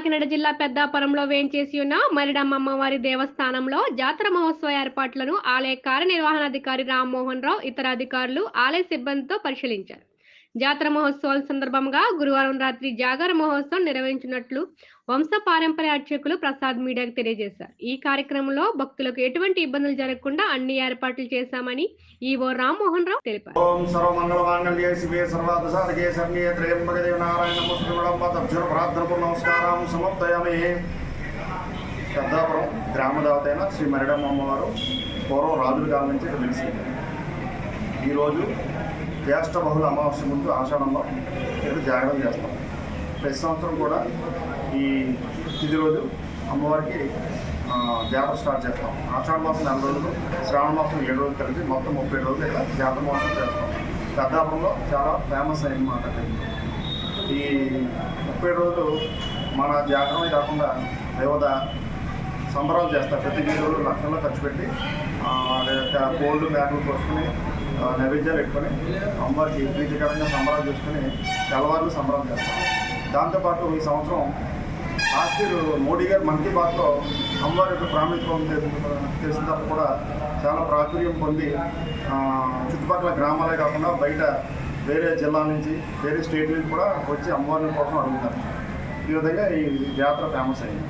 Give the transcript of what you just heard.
కాకినాడ జిల్లా పెద్దాపురంలో వేంచేసి ఉన్న మరిడమ్మ అమ్మవారి దేవస్థానంలో జాతర మహోత్సవ ఏర్పాట్లను ఆలయ కార్యనిర్వహణాధికారి రామ్మోహన్ రావు ఇతర అధికారులు ఆలయ సిబ్బందితో పరిశీలించారు. జాతర మహోత్సవాల సందర్భంగా గురువారం రాత్రి జాగర మహోత్సవం నిర్వహించినట్లు వంశపారంపర్య అర్చకులు ప్రసాద్ మీడియాకు తెలియజేశారు. ఈ కార్యక్రమంలో భక్తులకు ఎటువంటి ఇబ్బందులు జరగకుండా అన్ని ఏర్పాట్లు చేశామని ఈవో రామ్మోహన్ రావు తెలిపారు. ఓం సర్వమంగళమాంగళ్యే శివే సర్వార్థసాధకే శరణ్యే త్రయంబకే దేవి నారాయణ నమస్కారం ప్రార్థనకు నమస్కారం సమర్పయామి. పెద్దాపురం గ్రామ దేవతైన శ్రీ మరిడమ్మ అమ్మవారు పూర్వం రాజుల కాలం నుంచి ఇక్కడ వెలిసింది. ఈరోజు జ్యేష్ఠ బహుళ అమావాస్య ముందు ఆషాఢంలో ఇక్కడ జాగరణ చేస్తాం. ప్రతి సంవత్సరం కూడా ఈ తిది రోజు అమ్మవారికి జాతర స్టార్ట్ చేస్తాం. ఆషాఢ మాసం 4 రోజులు, శ్రావణ మాసం 7 రోజులు కలిపి మొత్తం 30 రోజులు ఇక్కడ జాతర మహోత్సవం చేస్తాం. పెద్దాపురంలో చాలా ఫేమస్ అయిందన్నమాట. ఈ 30 రోజులు మన జాతరమే కాకుండా దేవత సంబరాలు చేస్తారు. ప్రతి వీధులు లక్షల్లో ఖర్చు పెట్టి కోళ్ళు మేకలు కోసుకుని నైవేద్యాలు పెట్టుకొని అమ్మవారికి ప్రీతికరంగా సంబరాలు చేసుకుని తెల్లవారులు సంబరాలు చేస్తాం. దాంతోపాటు ఈ సంవత్సరం లాస్ట్ ఇయర్ మోడీ గారు మన్ కీ బాత్లో అమ్మవారి యొక్క ప్రాముఖ్యత తెలిసిన తర్వాత కూడా చాలా ప్రాచుర్యం పొంది చుట్టుపక్కల గ్రామాలే కాకుండా బయట వేరే జిల్లాల నుంచి వేరే స్టేట్ నుంచి కూడా వచ్చి అమ్మవారిని కోసం అడుగుతారు. ఈ విధంగా ఈ జాతర ఫేమస్ అయింది.